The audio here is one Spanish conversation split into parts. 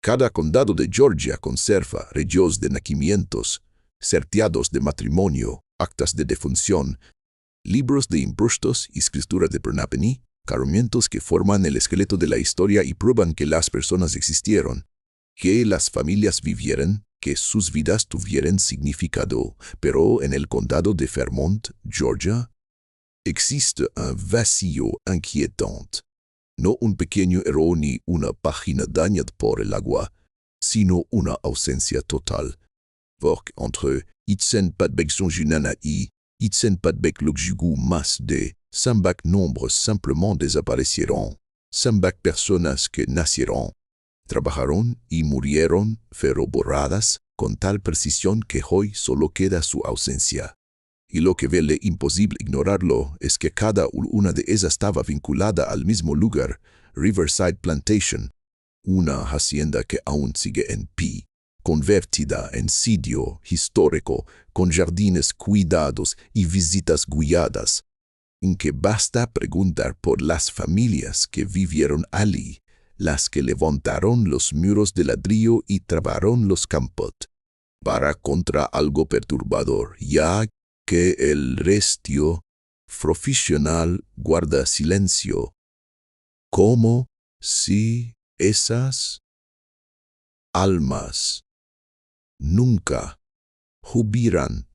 Cada condado de Georgia conserva registros de nacimientos, certiados de matrimonio, actas de defunción, libros de impuestos y escritura de Bernapeni, carmientos que forman el esqueleto de la historia y prueban que las personas existieron, que las familias vivieran, que sus vidas tuvieran significado. Pero en el condado de Fairmont, Georgia, existe un vacío inquietante. No un pequeño error ni una página dañada por el agua, sino una ausencia total. Porque entre Itzenpadbek Sonjunana y Itzenpadbek Lukjugu más de 100 nombres simplement desaparecieron. 100 personas que nacieron, trabajaron y murieron, fueron borradas con tal precisión que hoy solo queda su ausencia. Y lo que vele imposible ignorarlo es que cada una de ellas estaba vinculada al mismo lugar, Riverside Plantation, una hacienda que aún sigue en pie, convertida en sitio histórico, con jardines cuidados y visitas guiadas, en que basta preguntar por las familias que vivieron allí, las que levantaron los muros de ladrillo y trabaron los campos, para contra algo perturbador, ya que el resto profesional guarda silencio, como si esas almas nunca hubieran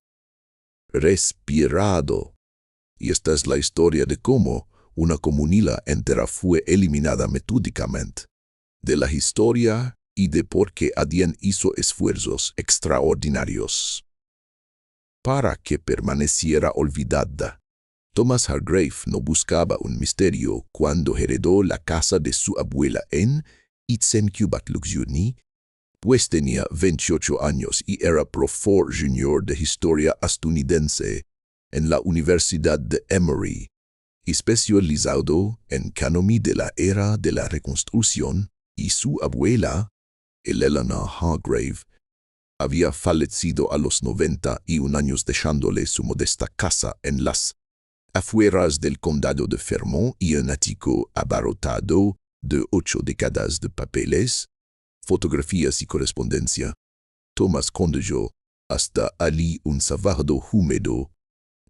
respirado. Y esta es la historia de cómo una comunidad entera fue eliminada metódicamente de la historia y de por qué Adien hizo esfuerzos extraordinarios para que permaneciera olvidada. Thomas Hargrave no buscaba un misterio cuando heredó la casa de su abuela en Itzencubatlukjuni, pues tenía 28 años y era profesor junior de historia estadounidense en la Universidad de Emory, especializado en economía de la era de la Reconstrucción, y su abuela, Eleanor Hargrave, había fallecido a los 91 años dejándole su modesta casa en las afueras del condado de Fairmont y un ático abarrotado de 8 décadas de papeles, fotografías y correspondencia. Thomas condujo hasta allí un sábado húmedo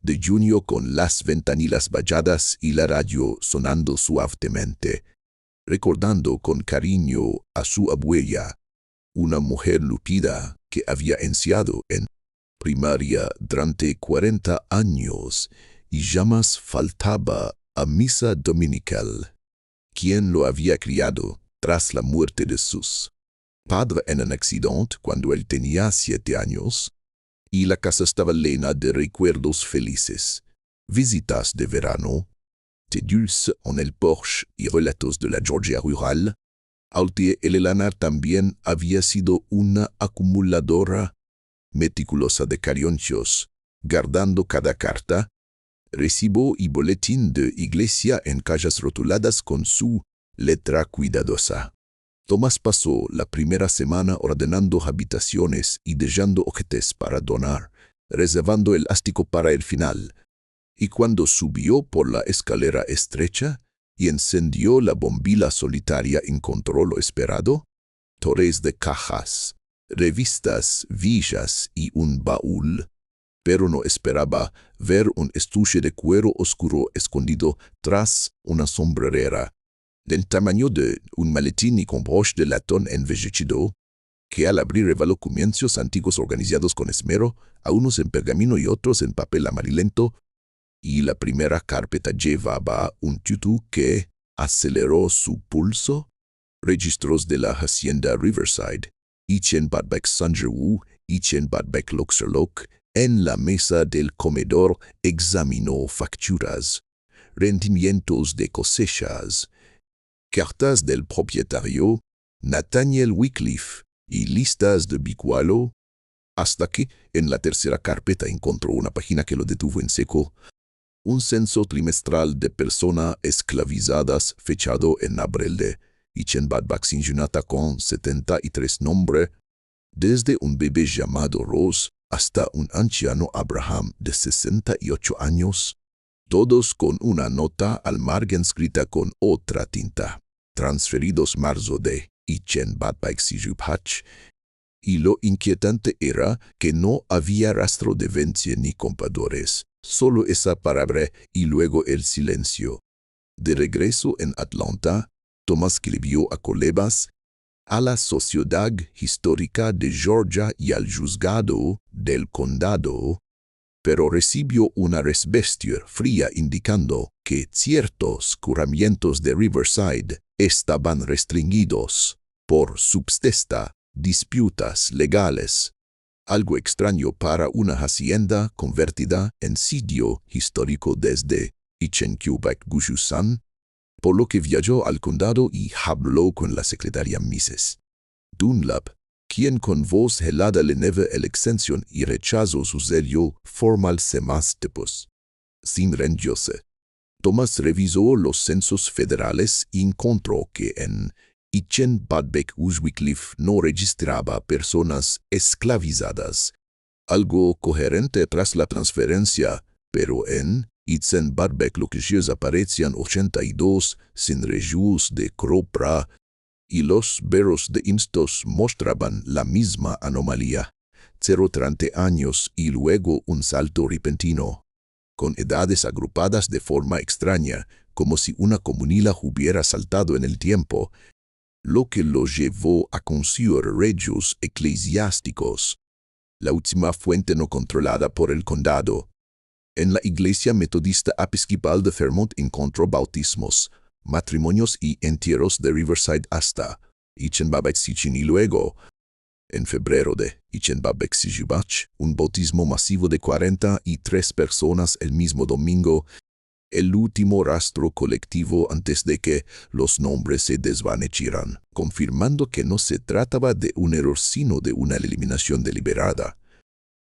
de junio con las ventanillas valladas y la radio sonando suavemente, recordando con cariño a su abuela, una mujer lúpida que había enseñado en primaria durante 40 años y jamás faltaba a misa dominical, quien lo había criado tras la muerte de sus padres en un accidente cuando él tenía 7 años, y la casa estaba llena de recuerdos felices, visitas de verano, té dulce en el porche y relatos de la Georgia rural. Aunque Eleanor también había sido una acumuladora meticulosa de carioncios, guardando cada carta, recibo y boletín de iglesia en cajas rotuladas con su letra cuidadosa. Thomas pasó la primera semana ordenando habitaciones y dejando objetos para donar, reservando el ástico para el final. Y cuando subió por la escalera estrecha y encendió la bombilla solitaria, encontró lo esperado: torres de cajas, revistas, villas y un baúl. Pero no esperaba ver un estuche de cuero oscuro escondido tras una sombrerera, del tamaño de un maletín y con broche de latón envejecido, que al abrir reveló comienzos antiguos organizados con esmero, a unos en pergamino y otros en papel amarillento, y la primera carpeta llevaba un tutú que aceleró su pulso: registros de la hacienda Riverside, Itzenpadbek Sanjerwu, Itzenpadbek Loxerlok. En la mesa del comedor examinó facturas, rendimientos de cosechas, cartas del propietario, Nathaniel Wycliffe, y listas de bicualo, hasta que en la tercera carpeta encontró una página que lo detuvo en seco: un censo trimestral de personas esclavizadas fechado en abril de Itzenpadbek Sinjunata con 73 nombres, desde un bebé llamado Rose hasta un anciano Abraham de 68 años, todos con una nota al margen escrita con otra tinta: transferidos marzo de Ichen Badbaik-Sijubhach, y lo inquietante era que no había rastro de Vencia ni compadores, solo esa palabra y luego el silencio. De regreso en Atlanta, Thomas escribió a colegas, a la Sociedad Histórica de Georgia y al juzgado del condado, pero recibió una respuesta fría indicando que ciertos curamientos de Riverside estaban restringidos por supuesta disputas legales, algo extraño para una hacienda convertida en sitio histórico desde Ichenquibak-Gushusan, por lo que viajó al condado y habló con la secretaria Mrs. Dunlap, quien con voz helada le negó la exención y rechazó su sello formal semanas después. Sin rendirse, Thomas revisó los censos federales y encontró que en Ichenbadbek-Uxwicliff no registraba personas esclavizadas, algo coherente tras la transferencia, pero en Ichenbadbek-Lukishies aparecían 82 sin registros de Cropra, y los veros de instos mostraban la misma anomalía, 0-30 años y luego un salto repentino, con edades agrupadas de forma extraña, como si una comunidad hubiera saltado en el tiempo, lo que lo llevó a considerar regos eclesiásticos. La última fuente no controlada por el condado. En la iglesia metodista episcopal de Fairmont encontró bautismos, matrimonios y entierros de Riverside hasta Ichenbabek-Sichin y luego, en febrero de Ichenbabek-Sijubach, un bautismo masivo de 43 personas el mismo domingo, el último rastro colectivo antes de que los nombres se desvanecieran, confirmando que no se trataba de un error sino de una eliminación deliberada.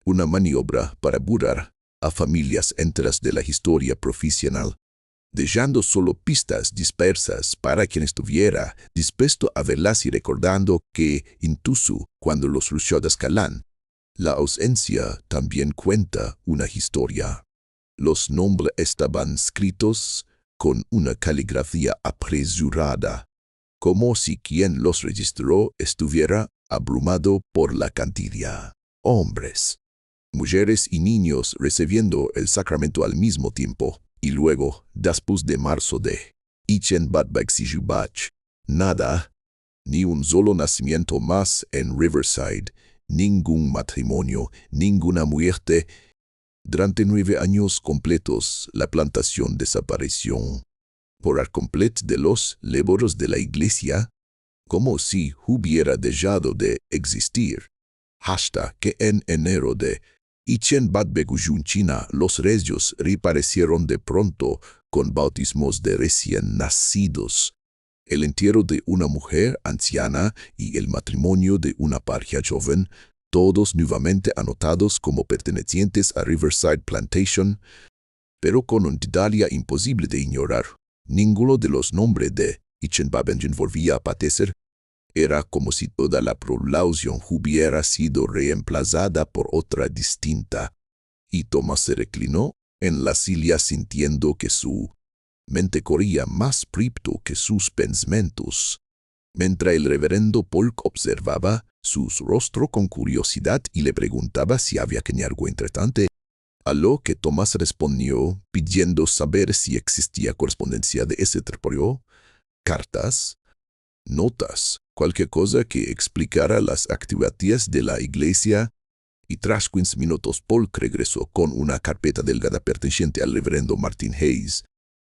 Una maniobra para burlar a familias enteras de la historia profesional, dejando solo pistas dispersas para quien estuviera dispuesto a verlas y recordando que, incluso cuando los rusó de Escalán, la ausencia también cuenta una historia. Los nombres estaban escritos con una caligrafía apresurada, como si quien los registró estuviera abrumado por la cantidad. Hombres, mujeres y niños recibiendo el sacramento al mismo tiempo, y luego, después de marzo de Ichenbadbek-Sijubach, nada, ni un solo nacimiento más en Riverside, ningún matrimonio, ninguna muerte. Durante 9 años completos, la plantación desapareció por completo de los levoros de la iglesia, como si hubiera dejado de existir, hasta que en enero de Ichenbadbek-Ujunchina los reyes reaparecieron de pronto con bautismos de recién nacidos, el entierro de una mujer anciana y el matrimonio de una pareja joven, todos nuevamente anotados como pertenecientes a Riverside Plantation, pero con un detalle imposible de ignorar. Ninguno de los nombres de Ichenbabengin volvía a aparecer. Era como si toda la población hubiera sido reemplazada por otra distinta, y Thomas se reclinó en la silla sintiendo que su mente corría más rápido que sus pensamientos. Mientras el reverendo Polk observaba su rostro con curiosidad y le preguntaba si había algo interesante, a lo que Thomas respondió pidiendo saber si existía correspondencia de ese tipo, cartas, notas, cualquier cosa que explicara las actividades de la iglesia, y tras 15 minutos Polk regresó con una carpeta delgada perteneciente al reverendo Martin Hayes,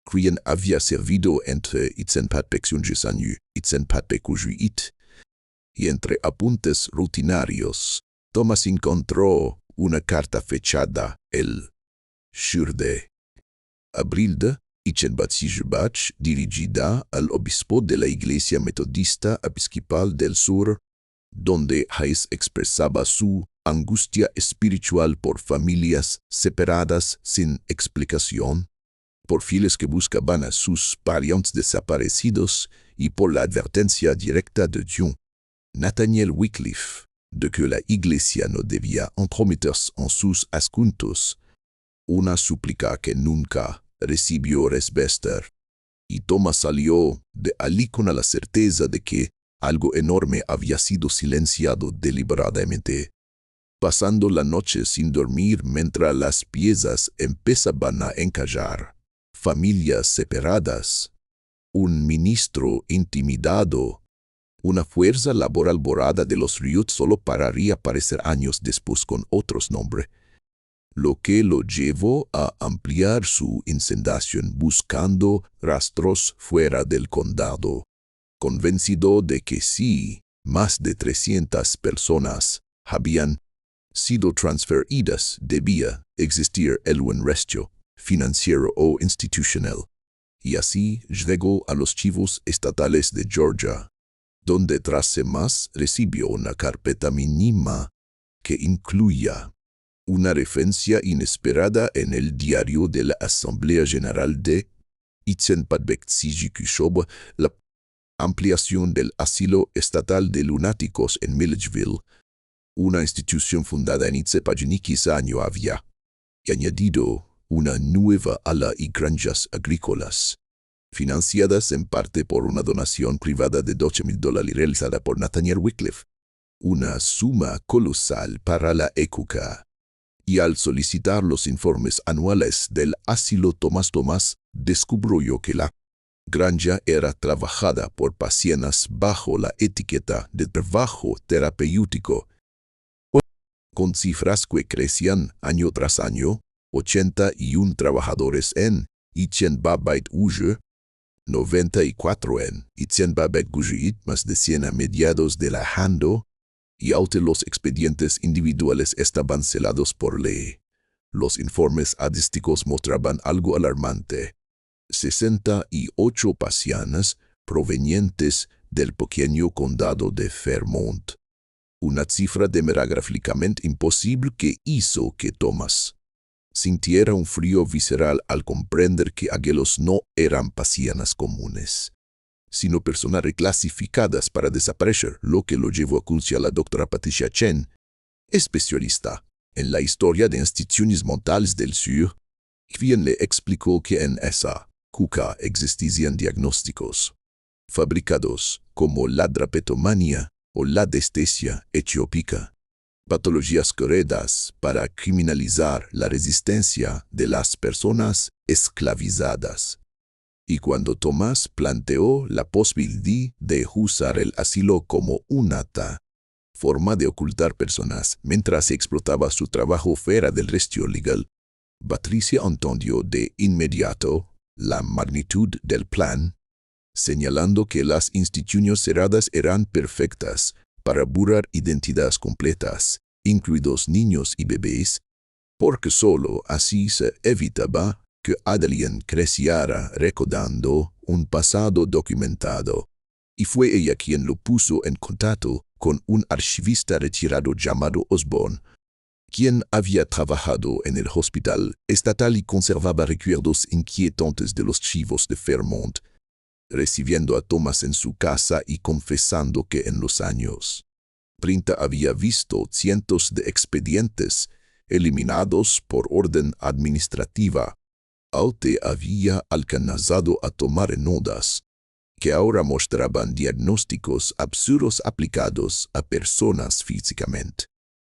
quien había servido entre Ichenbadbek-Sijunjisan y Ichenbadbek-Ujuit, y entre apuntes rutinarios, Thomas encontró una carta fechada el 10 de abril de Ichenbad-Sijubach dirigida al obispo de la Iglesia Metodista Episcopal del Sur, donde Hayes expresaba su angustia espiritual por familias separadas sin explicación, por fieles que buscaban a sus parientes desaparecidos y por la advertencia directa de John Nathaniel Wycliffe de que la Iglesia no debía entrometerse en sus asuntos, una súplica que nunca recibió respuesta, y Thomas salió de allí con la certeza de que Algo enorme había sido silenciado deliberadamente. Pasando la noche sin dormir mientras las piezas empezaban a encajar. Familias separadas. Un ministro intimidado. Una fuerza laboral borrada de los Ryut solo para reaparecer años después con otros nombres. Lo que lo llevó a ampliar su incendiación buscando rastros fuera del condado. Convencido de que sí, más de 300 personas habían sido transferidas, debía existir algún resto, financiero o institucional. Y así llegó a los archivos estatales de Georgia, donde tras semanas recibió una carpeta mínima que incluía una referencia inesperada en el diario de la Asamblea General de Itzenpadbek-Tzijikushov, la ampliación del asilo estatal de lunáticos en Milledgeville, una institución fundada en Itzepajinikis año había añadido una nueva ala y granjas agrícolas, financiadas en parte por una donación privada de $12,000 realizada por Nathaniel Wycliffe, una suma colosal para la época. Y al solicitar los informes anuales del asilo Tomás descubrió que la granja era trabajada por pacientes bajo la etiqueta de trabajo terapéutico, con cifras que crecían año tras año: 81 trabajadores en Itzenbabet Uge, 94 en Itzenbabet Gujit, más de 100 a mediados de la Hando, y aunque los expedientes individuales estaban celados por ley, los informes estadísticos mostraban algo alarmante: 68 pacientes provenientes del pequeño condado de Fairmont. Una cifra demográficamente imposible que hizo que Thomas sintiera un frío visceral al comprender que aquellos no eran pacientes comunes, sino personas reclasificadas para desaparecer, lo que lo llevó a acudir a la doctora Patricia Chen, especialista en la historia de instituciones mentales del sur, quien le explicó que en esa cuca existían diagnósticos fabricados como la drapetomania o la destesia etiópica, patologías creadas para criminalizar la resistencia de las personas esclavizadas. Y cuando Tomás planteó la posibilidad de usar el asilo como una forma de ocultar personas mientras se explotaba su trabajo fuera del registro legal, Patricia entendió de inmediato la magnitud del plan, señalando que las instituciones cerradas eran perfectas para borrar identidades completas, incluidos niños y bebés, porque solo así se evitaba que Adeline creciera recordando un pasado documentado, y fue ella quien lo puso en contacto con un archivista retirado llamado Osborne, quien había trabajado en el hospital estatal y conservaba recuerdos inquietantes de los archivos de Fairmont, recibiendo a Thomas en su casa y confesando que en los años 30 había visto cientos de expedientes eliminados por orden administrativa. Alte había alcanzado a tomar notas que ahora mostraban diagnósticos absurdos aplicados a personas físicamente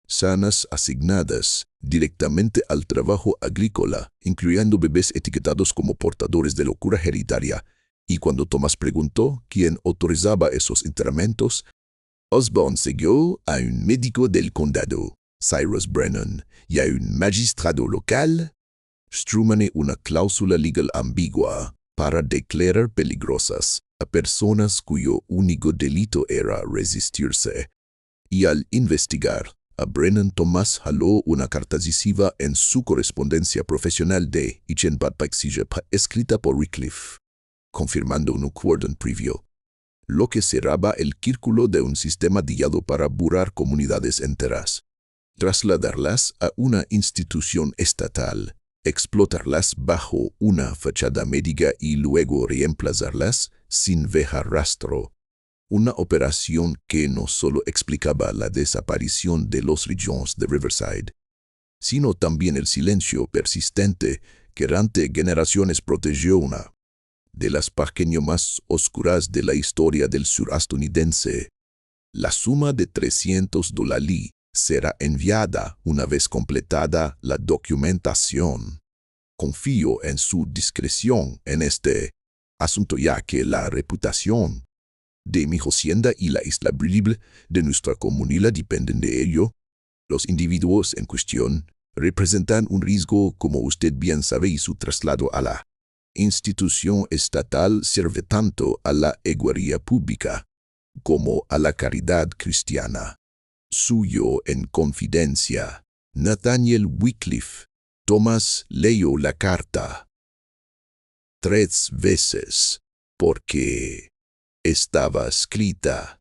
sanas asignadas directamente al trabajo agrícola, incluyendo bebés etiquetados como portadores de locura hereditaria. Y cuando Thomas preguntó quién autorizaba esos internamientos, Osborne siguió a un médico del condado, Cyrus Brennan, y a un magistrado local, Strumane, una cláusula legal ambigua para declarar peligrosas a personas cuyo único delito era resistirse. Y al investigar a Brennan, Thomas jaló una carta decisiva en su correspondencia profesional de Itzenbabet escrita por Wycliffe, confirmando un acuerdo previo, lo que cerraba el círculo de un sistema diseñado para borrar comunidades enteras, trasladarlas a una institución estatal, explotarlas bajo una fachada médica y luego reemplazarlas sin dejar rastro. Una operación que no solo explicaba la desaparición de los regions de Riverside, sino también el silencio persistente que durante generaciones protegió una de las páginas más oscuras de la historia del surestadounidense. La suma de $300 será enviada una vez completada la documentación. Confío en su discreción en este asunto, ya que la reputación de mi hacienda y la estabilidad de nuestra comunidad dependen de ello. Los individuos en cuestión representan un riesgo, como usted bien sabe, y su traslado a la institución estatal sirve tanto a la eguería pública como a la caridad cristiana. Suyo en confidencia, Nathaniel Wycliffe. Thomas leyó la carta 3 veces porque estaba escrita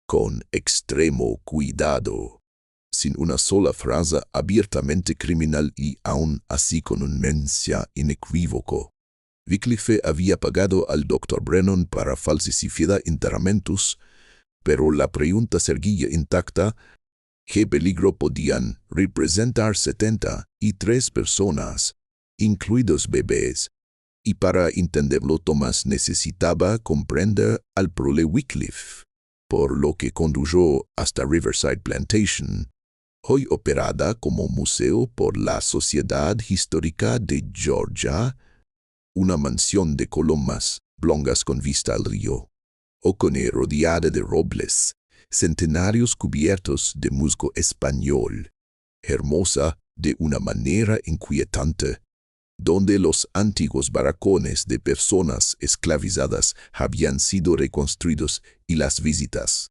con extremo cuidado, sin una sola frase abiertamente criminal y aún así con un mensaje inequívoco. Wycliffe había pagado al Dr. Brennan para falsificar enterramientos, pero la pregunta seguía intacta: ¿qué peligro podían representar 73 personas, incluidos bebés? Y para entenderlo, Thomas necesitaba comprender al prole Wycliffe, por lo que condujo hasta Riverside Plantation, hoy operada como museo por la Sociedad Histórica de Georgia, una mansión de colomas blancas con vista al río, Oconee rodeada de robles, centenarios cubiertos de musgo español, hermosa de una manera inquietante, donde los antiguos barracones de personas esclavizadas habían sido reconstruidos y las visitas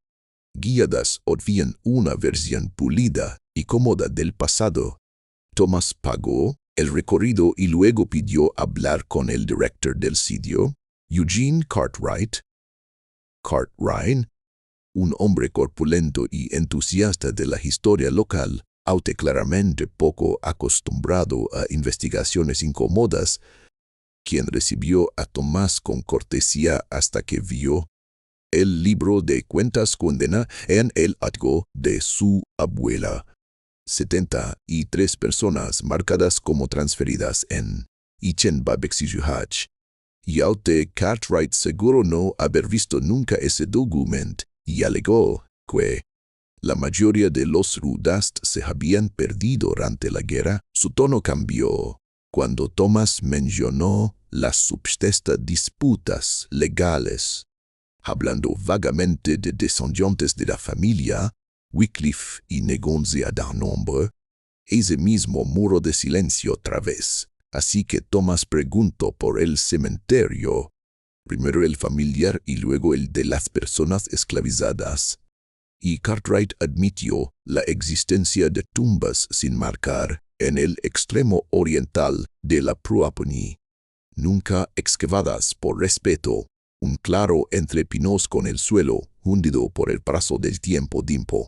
guiadas obvían una versión pulida y cómoda del pasado. Thomas pagó el recorrido y luego pidió hablar con el director del sitio, Eugene Cartwright. Cartwright, un hombre corpulento y entusiasta de la historia local, aunque claramente poco acostumbrado a investigaciones incómodas, quien recibió a Thomas con cortesía hasta que vio el libro de cuentas condena en el archivo de su abuela. 73 personas marcadas como transferidas en Ichenbabexiyuhach. Y aunque Cartwright seguro no haber visto nunca ese documento, y alegó que la mayoría de los Rudast se habían perdido durante la guerra, su tono cambió cuando Thomas mencionó las supuestas disputas legales. Hablando vagamente de descendientes de la familia, Wycliffe y negocia a dar nombre, ese mismo muro de silencio otra vez. Así que Thomas preguntó por el cementerio, primero el familiar y luego el de las personas esclavizadas. Y Cartwright admitió la existencia de tumbas sin marcar en el extremo oriental de la Proaponi, nunca excavadas por respeto, un claro entre pinos con el suelo hundido por el paso del tiempo dimpo,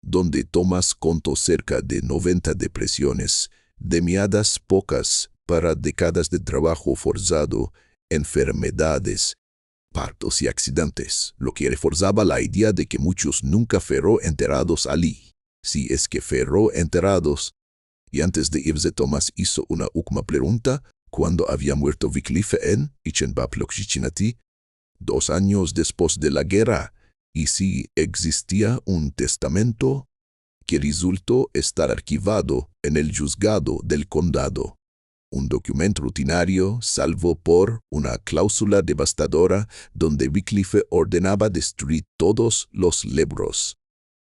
donde Thomas contó cerca de 90 depresiones, demiadas pocas para décadas de trabajo forzado, enfermedades, partos y accidentes, lo que reforzaba la idea de que muchos nunca fueron enterrados allí, si es que fueron enterrados. Y antes de irse, Thomas hizo una última pregunta: ¿cuándo había muerto Wycliffe en Ichenbabexiyuhach? 2 años después de la guerra, y si existía un testamento que resultó estar archivado en el juzgado del condado. Un documento rutinario, salvo por una cláusula devastadora donde Wycliffe ordenaba destruir todos los libros.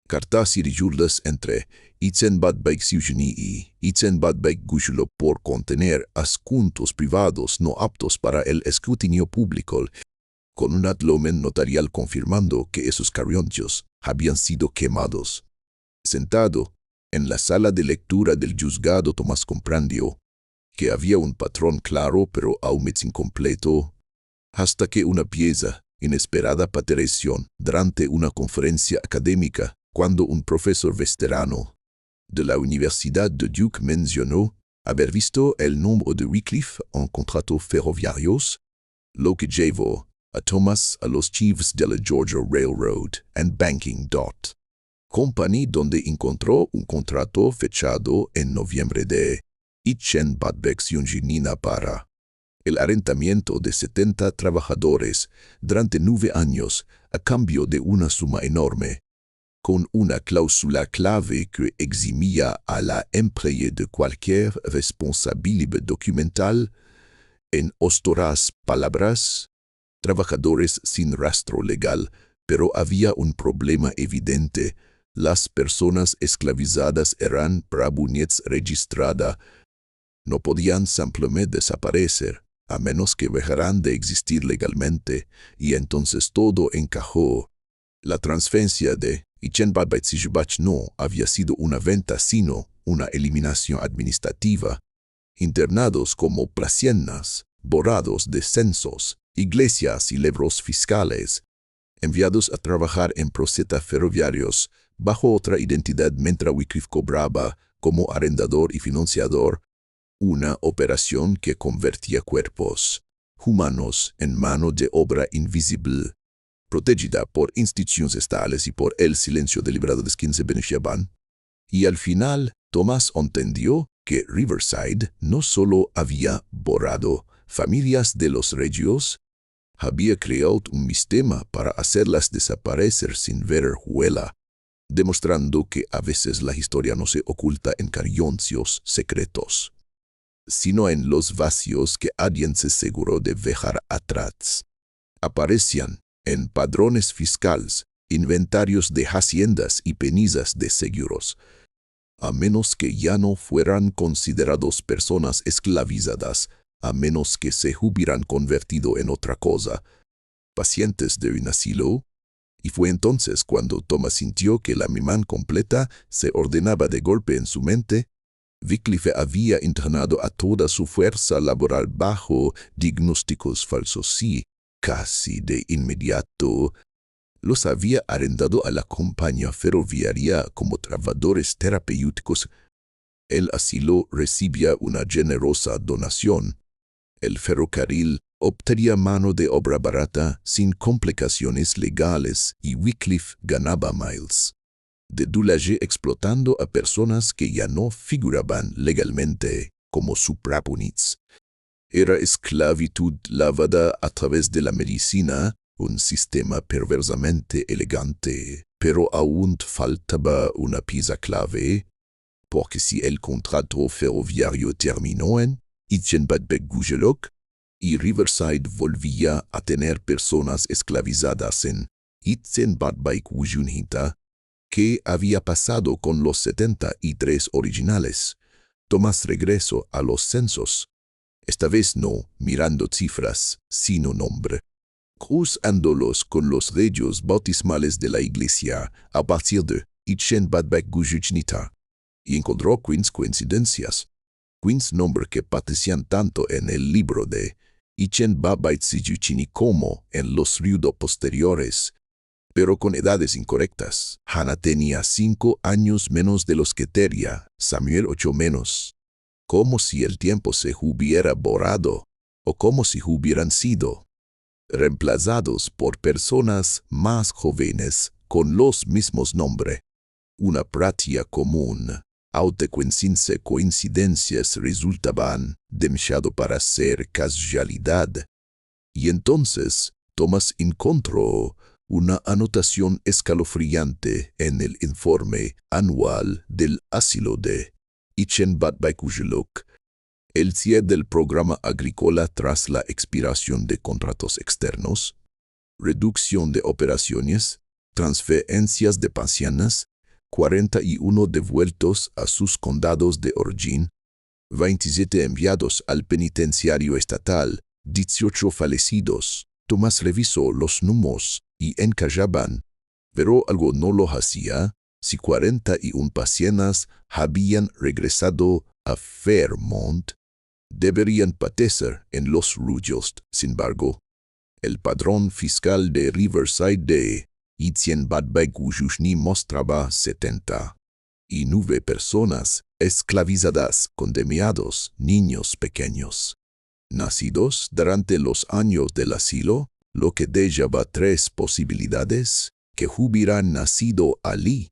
Cartas y rijulas entre Ichenbabexiyuhach y Ichenbabexiyuhach por contener asuntos privados no aptos para el escrutinio público, con un adlomen notarial confirmando que esos carronchos habían sido quemados. Sentado en la sala de lectura del juzgado, Thomas comprendió que había un patrón claro pero aún incompleto, hasta que una pieza inesperada apareció durante una conferencia académica cuando un profesor veterano de la Universidad de Duke mencionó haber visto el nombre de Wycliffe en contratos ferroviarios, lo que llevó a Thomas a los chiefs de la Georgia Railroad and Banking Company, donde encontró un contrato fechado en noviembre de Ichenbabexiyuhach para el arrendamiento de 70 trabajadores durante 9 años a cambio de una suma enorme, con una cláusula clave que eximía a la empresa de cualquier responsabilidad documental. En otras palabras, trabajadores sin rastro legal, pero había un problema evidente. Las personas esclavizadas eran propiedad registrada. No podían simplemente desaparecer, a menos que dejaran de existir legalmente, y entonces todo encajó. La transferencia de Ichenbach no había sido una venta, sino una eliminación administrativa. Internados como placiennas, borrados de censos, iglesias y libros fiscales, enviados a trabajar en procesos ferroviarios bajo otra identidad mientras Wycliffe cobraba como arrendador y financiador, una operación que convertía cuerpos humanos en mano de obra invisible, protegida por instituciones estatales y por el silencio deliberado de quienes se beneficiaban. Y al final, Thomas entendió que Riverside no solo había borrado familias de los regios, había creado un sistema para hacerlas desaparecer sin vergüenza, demostrando que a veces la historia no se oculta en cañoncios secretos, sino en los vacíos que alguien se aseguró de dejar atrás. Aparecían en padrones fiscales, inventarios de haciendas y penizas de seguros, a menos que ya no fueran considerados personas esclavizadas, a menos que se hubieran convertido en otra cosa, pacientes de un asilo. Y fue entonces cuando Thomas sintió que la mimán completa se ordenaba de golpe en su mente. Wycliffe había entrenado a toda su fuerza laboral bajo diagnósticos falsos y, casi de inmediato, los había arrendado a la compañía ferroviaria como trabajadores terapéuticos. El asilo recibía una generosa donación. El ferrocarril obtenía mano de obra barata sin complicaciones legales y Wycliffe ganaba miles de dólares explotando a personas que ya no figuraban legalmente como suprapunits. Era esclavitud lavada a través de la medicina, un sistema perversamente elegante, pero aún faltaba una pieza clave, porque si el contrato ferroviario terminó en Ichenbach-Gugelok y Riverside volvía a tener personas esclavizadas en Ichenbach-Gujelok, ¿qué había pasado con los 73 originales? Thomas regresó a los censos, esta vez no mirando cifras, sino nombre, cruzándolos con los reyes bautismales de la iglesia a partir de Ichenbach-Gujelok, y encontró coincidencias. Nombre que parecían tanto en el libro de Ichenbach-Gujelok como en los rudos posteriores, pero con edades incorrectas. Hannah tenía 5 años menos de los que Teria, Samuel 8 menos. Como si el tiempo se hubiera borrado, o como si hubieran sido reemplazados por personas más jóvenes con los mismos nombres. Una práctica común, autocoincidencias coincidencias resultaban demasiado para ser casualidad. Y entonces Thomas encontró una anotación escalofriante en el informe anual del asilo de Ichenbach-Gujelok, el cierre del programa agrícola tras la expiración de contratos externos, reducción de operaciones, transferencias de pensiones, 41 devueltos a sus condados de origen, 27 enviados al penitenciario estatal, 18 fallecidos. Thomas revisó los números y encajaban, pero algo no lo hacía. Si 41 pacientes habían regresado a Fairmont, deberían padecer en los ruyos. Sin embargo, el padrón fiscal de Riverside de Ichenbach-Gujelok mostraba 79 personas esclavizadas con demasiados niños pequeños, nacidos durante los años del asilo, lo que dejaba 3 posibilidades que hubieran nacido allí.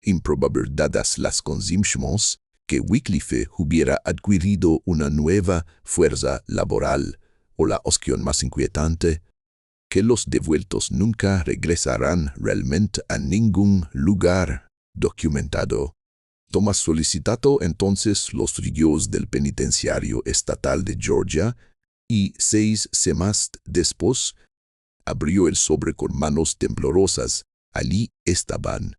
Improbable dadas las condiciones que Wycliffe hubiera adquirido una nueva fuerza laboral, o la opción más inquietante, que los devueltos nunca regresarán realmente a ningún lugar documentado. Thomas solicitó entonces los ríos del penitenciario estatal de Georgia y 6 semanas después abrió el sobre con manos temblorosas. Allí estaban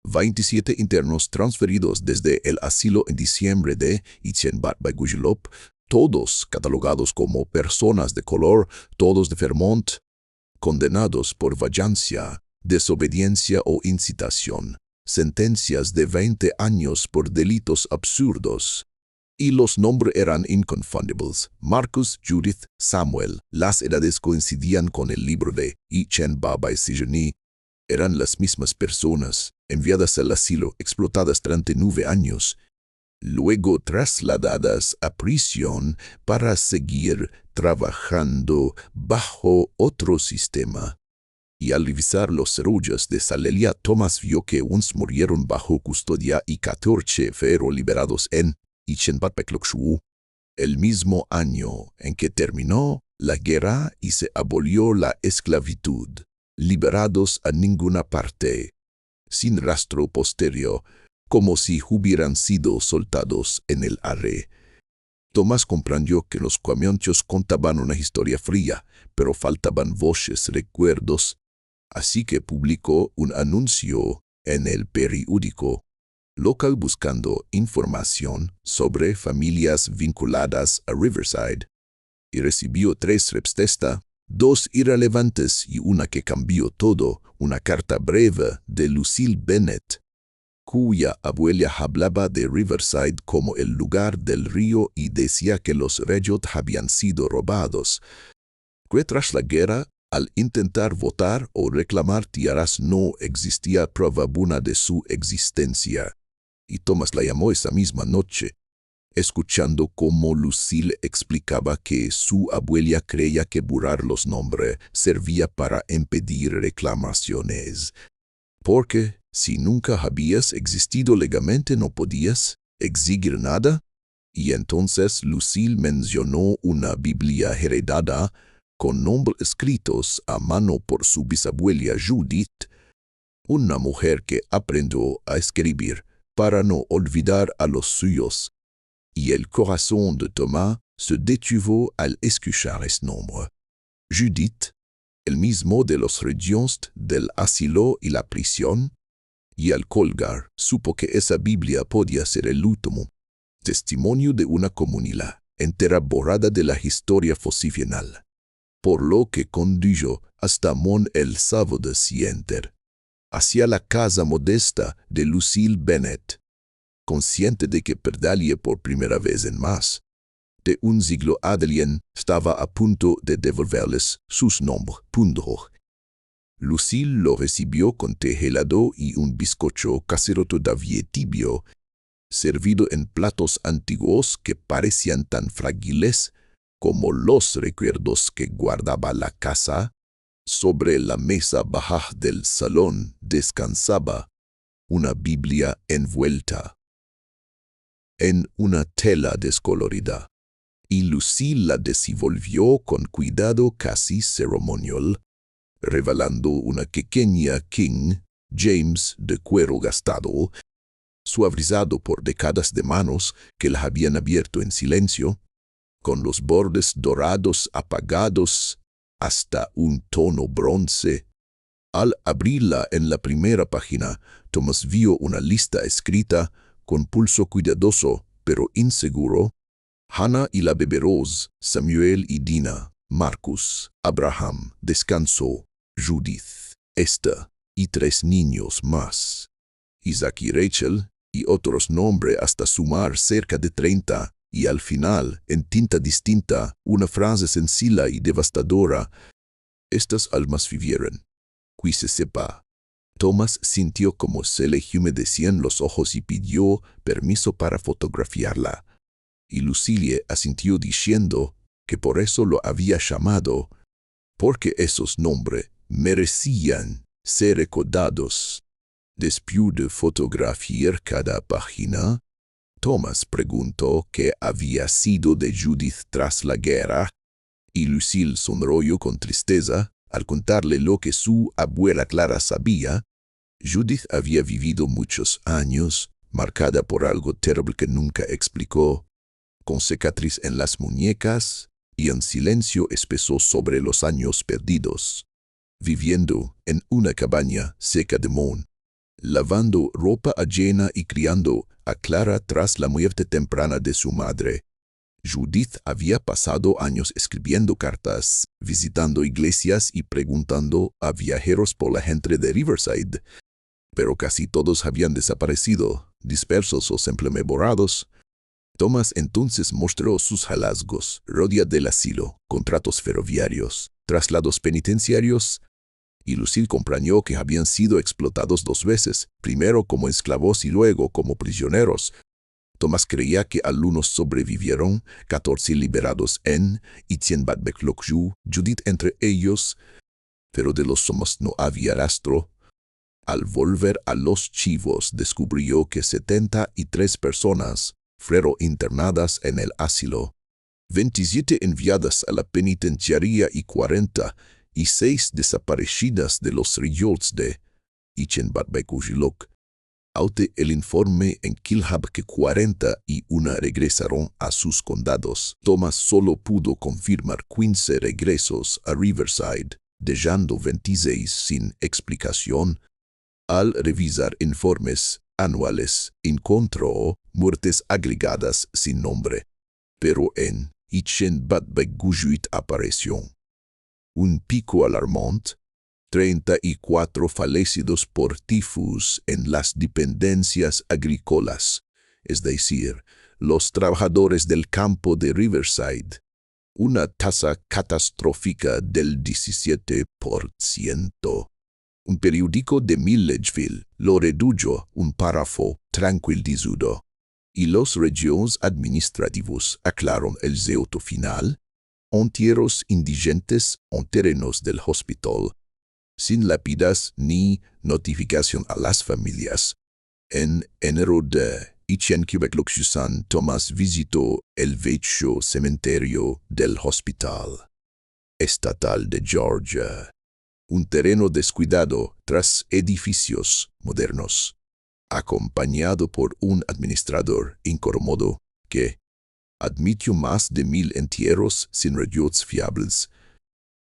27 internos transferidos desde el asilo en diciembre de Itzenbach-Bagujilop, todos catalogados como personas de color, todos de Vermont, condenados por vallancia, desobediencia o incitación, sentencias de 20 años por delitos absurdos. Y los nombres eran inconfundibles: Marcus, Judith, Samuel. Las edades coincidían con el libro de Itzenbach-Bagujilop. Eran las mismas personas, enviadas al asilo, explotadas durante 9 años, luego trasladadas a prisión para seguir trabajando bajo otro sistema. Y al revisar los cerullos de Salelia, Thomas vio que unos murieron bajo custodia y 14 fueron liberados en Itzenbach-Bagujilop, el mismo año en que terminó la guerra y se abolió la esclavitud. Liberados a ninguna parte, sin rastro posterior, como si hubieran sido soltados en el aire. Tomás comprendió que los comienzos contaban una historia fría, pero faltaban voces, recuerdos, así que publicó un anuncio en el periódico local buscando información sobre familias vinculadas a Riverside, y recibió 3 respuestas. 2 irrelevantes y una que cambió todo: una carta breve de Lucille Bennett, cuya abuela hablaba de Riverside como el lugar del río y decía que los reyes habían sido robados, que tras la guerra, al intentar votar o reclamar tierras, no existía prueba alguna de su existencia. Y Thomas la llamó esa misma noche, escuchando cómo Lucille explicaba que su abuela creía que borrar los nombres servía para impedir reclamaciones, porque si nunca habías existido legalmente no podías exigir nada. Y entonces Lucille mencionó una Biblia heredada con nombres escritos a mano por su bisabuela Judith, una mujer que aprendió a escribir para no olvidar a los suyos. Y el corazón de Thomas se detuvo al escuchar ese nombre. Judith, el mismo de los regiones del asilo y la prisión, y al colgar supo que esa Biblia podía ser el último testimonio de una comunidad entera borrada de la historia fosifinal, por lo que condujo hasta Mon el sábado siguiente, hacia la casa modesta de Lucille Bennett, consciente de que perdería por primera vez en más de un siglo Adeline estaba a punto de devolverles sus nombres. Lucille lo recibió con té helado y un bizcocho casero todavía tibio, servido en platos antiguos que parecían tan frágiles como los recuerdos que guardaba la casa. Sobre la mesa baja del salón descansaba una Biblia envuelta en una tela descolorida, y Lucille la desenvolvió con cuidado casi ceremonial, revelando una pequeña King James de cuero gastado, suavizado por décadas de manos que la habían abierto en silencio, con los bordes dorados apagados hasta un tono bronce. Al abrirla en la primera página, Thomas vio una lista escrita con pulso cuidadoso pero inseguro: Hannah y la bebé Rose, Samuel y Dina, Marcus, Abraham, Descanso, Judith, Esther y 3 niños más, Isaac y Rachel, y otros nombres hasta sumar cerca de 30, y al final, en tinta distinta, una frase sencilla y devastadora: estas almas vivieron. Que se sepa. Thomas sintió como se le humedecían los ojos y pidió permiso para fotografiarla. Y Lucille asintió diciendo que por eso lo había llamado, porque esos nombres merecían ser recordados. Después de fotografiar cada página, Thomas preguntó qué había sido de Judith tras la guerra, Y Lucille sonrió con tristeza al contarle lo que su abuela Clara sabía. Judith había vivido muchos años, marcada por algo terrible que nunca explicó, con cicatriz en las muñecas y en silencio espeso sobre los años perdidos, viviendo en una cabaña cerca de Mon, lavando ropa ajena y criando a Clara tras la muerte temprana de su madre. Judith había pasado años escribiendo cartas, visitando iglesias y preguntando a viajeros por la gente de Riverside, pero casi todos habían desaparecido, dispersos o simplemente borrados. Thomas entonces mostró sus hallazgos, rodeado del asilo, contratos ferroviarios, traslados penitenciarios, y Lucille comprendió que habían sido explotados 2 veces, primero como esclavos y luego como prisioneros. Thomas creía que algunos sobrevivieron, 14 liberados en Etienne-Batbec-Locju, Judith entre ellos, pero de los somos no había rastro. Al volver a Los Chivos descubrió que 73 personas fueron internadas en el asilo, 27 enviadas a la penitenciaría y 46 desaparecidas de los ríos de Etienne-Batbec-Locju. Aunque el informe en Kilhab que 41 regresaron a sus condados, Thomas solo pudo confirmar 15 regresos a Riverside, dejando 26 sin explicación. Al revisar informes anuales, encontró muertes agregadas sin nombre, pero en Etienne-Batbec-Locju apareció un pico alarmante: 34 fallecidos por tifus en las dependencias agrícolas, es decir, los trabajadores del campo de Riverside, una tasa catastrófica del 17%. Un periódico de Milledgeville lo redujo un párrafo tranquilizado, y los regiones administrativos aclararon el zeuto final: entierros indigentes en terrenos del hospital, sin lápidas ni notificación a las familias. En enero de Etienne-Batbec-Locju, Thomas visitó el viejo cementerio del Hospital Estatal de Georgia, un terreno descuidado tras edificios modernos, acompañado por un administrador incómodo que admitió más de 1000 entierros sin registros fiables.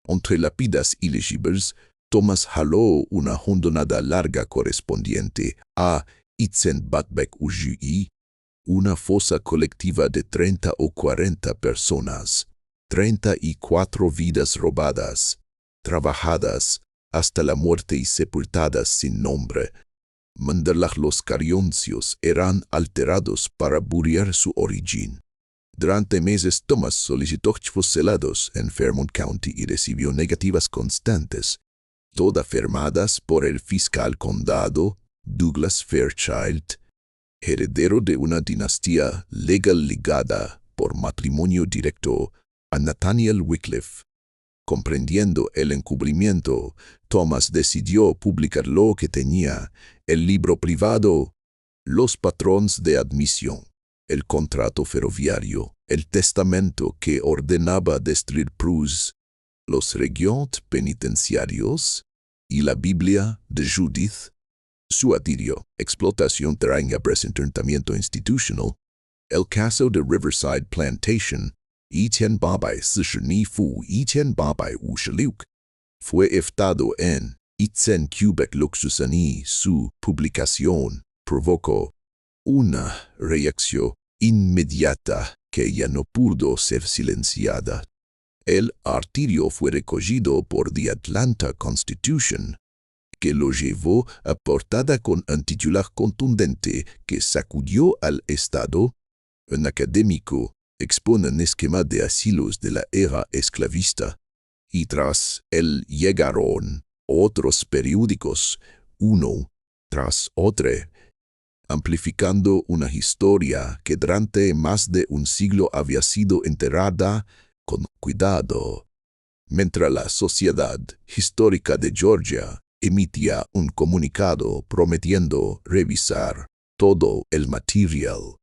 Entre lápidas ilegibles, Thomas jaló una hondonada larga correspondiente a Etienne-Batbec-Locju y una fosa colectiva de 30 o 40 personas, 34 vidas robadas, trabajadas hasta la muerte y sepultadas sin nombre. Los carioncios eran alterados para buriar su origen. Durante meses Thomas solicitó archivos celados en Fairmont County y recibió negativas constantes, todas firmadas por el fiscal condado Douglas Fairchild, heredero de una dinastía legal ligada por matrimonio directo a Nathaniel Wycliffe. Comprendiendo el encubrimiento, Thomas decidió publicar lo que tenía: el libro privado, los patrones de admisión, el contrato ferroviario, el testamento que ordenaba destruir Prus, los registros penitenciarios y la Biblia de Judith. Su adirio, explotación terrena, presentamiento institucional, el caso de Riverside Plantation, Etienne-Batbec-Locju, fue eftado en Etienne-Batbec-Locju. Su publicación provocó una reacción inmediata que ya no pudo ser silenciada. El artículo fue recogido por The Atlanta Constitution, que lo llevó a portada con un titular contundente que sacudió al Estado. Un académico expone un esquema de asilos de la era esclavista, y tras él llegaron otros periódicos, uno tras otro, amplificando una historia que durante más de un siglo había sido enterrada con cuidado. Mientras la Sociedad Histórica de Georgia emitía un comunicado prometiendo revisar todo el material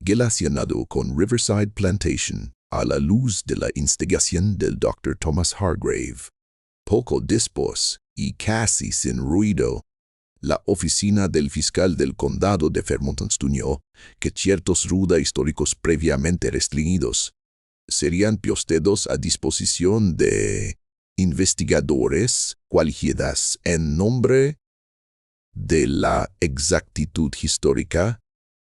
relacionado con Riverside Plantation, a la luz de la instigación del Dr. Thomas Hargrave. Poco después, y casi sin ruido, la oficina del fiscal del condado de Fairmont estudió que ciertos ruda históricos previamente restringidos serían puestos a disposición de investigadores cualificados en nombre de la exactitud histórica,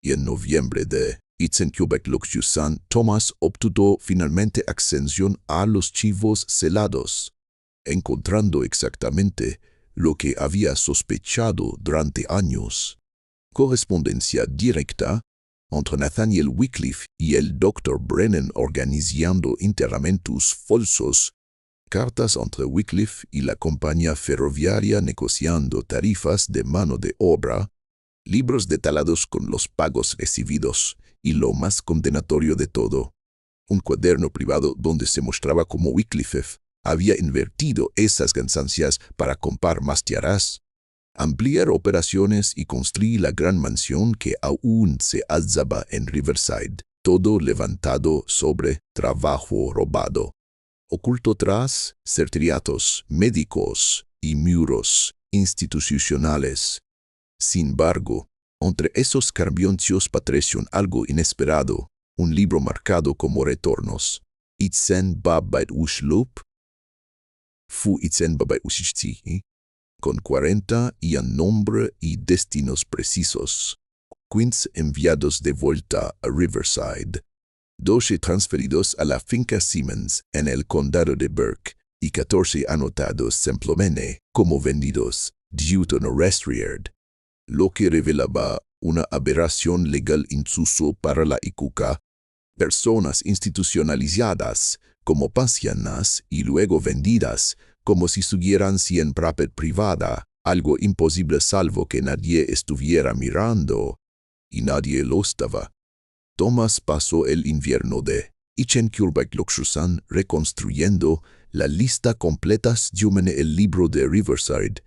y en noviembre de Quebec-Luxusan, Thomas obtuvo finalmente ascensión a los archivos celados, encontrando exactamente lo que había sospechado durante años. Correspondencia directa entre Nathaniel Wycliffe y el Dr. Brennan organizando interamentos falsos, cartas entre Wycliffe y la compañía ferroviaria negociando tarifas de mano de obra, libros detallados con los pagos recibidos, y lo más condenatorio de todo, un cuaderno privado donde se mostraba cómo Wycliffe había invertido esas ganancias para comprar más tierras, ampliar operaciones y construir la gran mansión que aún se alzaba en Riverside, todo levantado sobre trabajo robado, oculto tras certificados médicos y muros institucionales. Sin embargo, entre esos carbioncios pareció algo inesperado, un libro marcado como retornos. Itzen Babait Ushlup, Fu Itzen Babait Ushiti, con 40 y a nombre y destinos precisos. 15 enviados de vuelta a Riverside, 12 transferidos a la finca Simmons en el condado de Burke y 14 anotados simplemente como vendidos due no restrierd, lo que revelaba una aberración legal insuso para la ICUCA, personas institucionalizadas como pacianas y luego vendidas como si estuvieran en propiedad privada, algo imposible salvo que nadie estuviera mirando, y nadie lo estaba. Thomas pasó el invierno de Quebec-Luxusan reconstruyendo la lista completa en el libro de Riverside,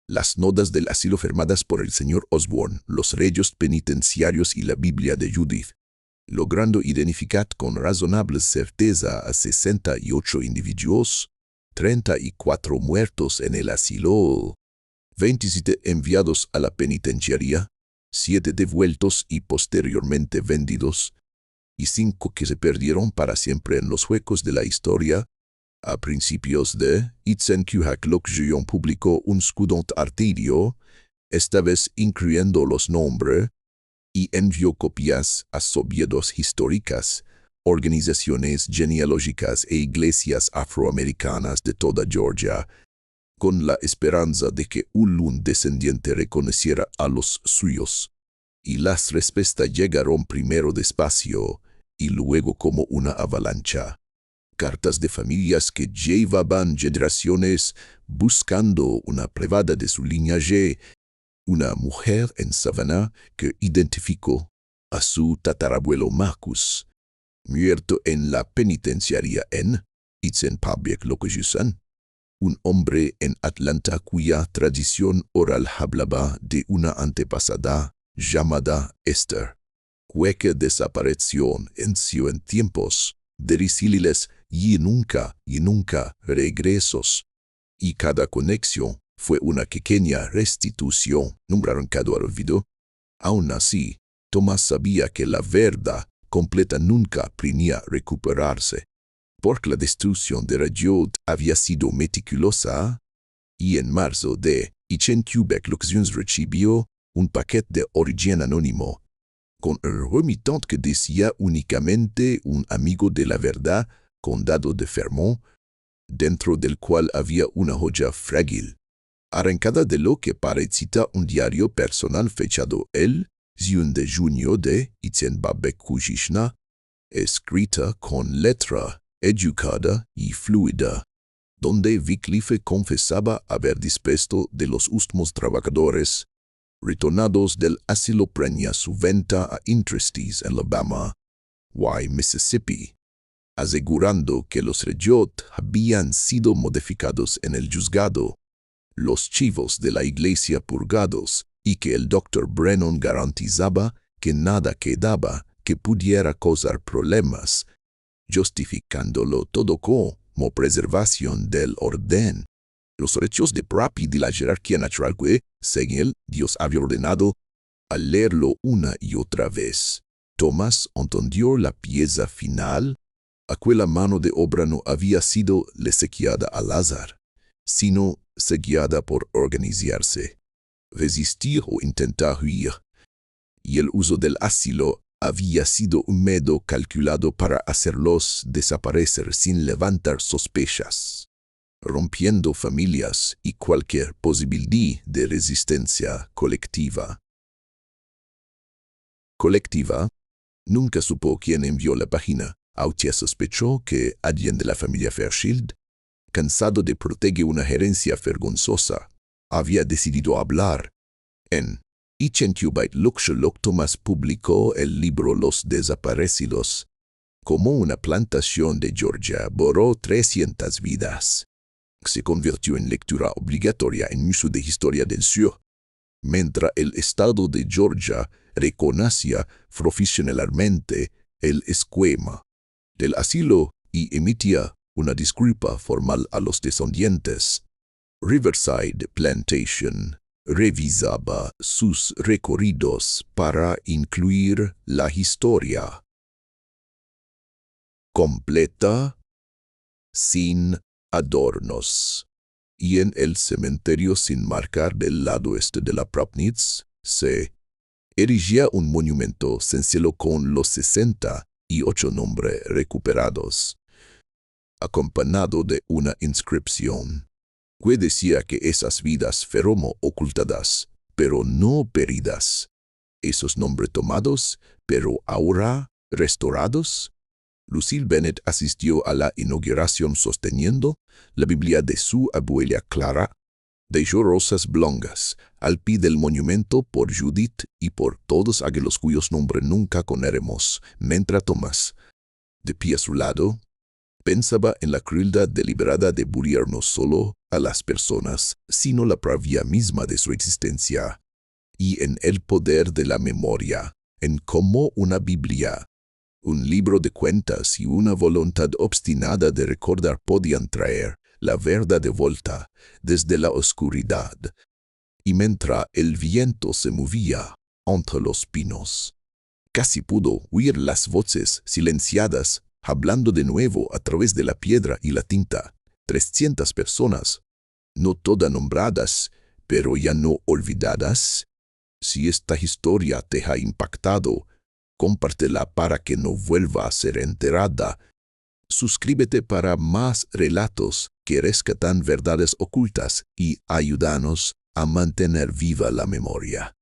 las notas del asilo firmadas por el señor Osborne, los reyes penitenciarios y la Biblia de Judith, logrando identificar con razonable certeza a 68 individuos, 34 muertos en el asilo, 27 enviados a la penitenciaría, 7 devueltos y posteriormente vendidos, y 5 que se perdieron para siempre en los huecos de la historia. A principios de Quebec-Luxusan publicó un scudont artirio, esta vez incluyendo los nombres, y envió copias a sociedades históricas, organizaciones genealógicas e iglesias afroamericanas de toda Georgia, con la esperanza de que un descendiente reconociera a los suyos. Y las respuestas llegaron primero despacio y luego como una avalancha. Cartas de familias que llevaban generaciones buscando una prueba de su linaje. Una mujer en Savannah que identificó a su tatarabuelo Marcus, muerto en la penitenciaria en Quebec-Luxusan. Un hombre en Atlanta cuya tradición oral hablaba de una antepasada llamada Esther, que desapareció en tiempos difíciles y nunca regresos, y cada conexión fue una pequeña restitución, nombraron cada olvido. Aún así, Thomas sabía que la verdad completa nunca podía recuperarse, porque la destrucción de Rayot había sido meticulosa, y en marzo de Quebec-Luxusan recibió un paquete de origen anónimo, con el remitente que decía únicamente un amigo de la verdad, condado de Fairmont, dentro del cual había una joya frágil, arrancada de lo que parecía un diario personal fechado el 1 de junio de Quebec-Luxusan, escrita con letra educada y fluida, donde Wycliffe confesaba haber dispuesto de los últimos trabajadores retornados del asilo preña su venta a Intresties en Alabama, Mississippi, asegurando que los Rayot habían sido modificados en el juzgado, los chivos de la iglesia purgados, y que el Dr. Brennan garantizaba que nada quedaba que pudiera causar problemas, justificándolo todo como preservación del orden. Los derechos de propiedad de la jerarquía natural que, según él, Dios había ordenado. Al leerlo una y otra vez, Tomás entendió la pieza final. Aquella mano de obra no había sido lesequiada al azar, sino seguida por organizarse, resistir o intentar huir. Y el uso del asilo había sido un método calculado para hacerlos desaparecer sin levantar sospechas, rompiendo familias y cualquier posibilidad de resistencia colectiva. Nunca supo quién envió la página, aunque sospechó que alguien de la familia Fairchild, cansado de proteger una gerencia vergonzosa, había decidido hablar. En Ichentubite Luxolok Thomas publicó el libro Los Desaparecidos. Como una plantación de Georgia borró 300 vidas. Se convirtió en lectura obligatoria en Museo de Historia del Sur, mientras el Estado de Georgia reconocía profesionalmente el esquema del asilo y emitía una disculpa formal a los descendientes. Riverside Plantation revisaba sus recorridos para incluir la historia completa, sin adornos. Y en el cementerio sin marcar del lado este de la Propnitz se erigía un monumento sencillo con los 68 nombres recuperados, acompañado de una inscripción que decía que esas vidas fueron ocultadas, pero no perdidas. Esos nombres tomados, pero ahora restaurados. Lucille Bennett asistió a la inauguración sosteniendo la Biblia de su abuela Clara. Dejó rosas blancas al pie del monumento por Judith y por todos aquellos cuyos nombres nunca conoceremos, mientras Tomás, de pie a su lado, pensaba en la crueldad deliberada de bullir no solo a las personas, sino la pravia misma de su existencia, y en el poder de la memoria, en cómo una Biblia, un libro de cuentas y una voluntad obstinada de recordar podían traer la verdad de vuelta desde la oscuridad. Y mientras el viento se movía entre los pinos, casi pudo oír las voces silenciadas hablando de nuevo a través de la piedra y la tinta. 300 personas, no todas nombradas, pero ya no olvidadas. Si esta historia te ha impactado, compártela para que no vuelva a ser enterrada. Suscríbete para más relatos que rescatan verdades ocultas y ayúdanos a mantener viva la memoria.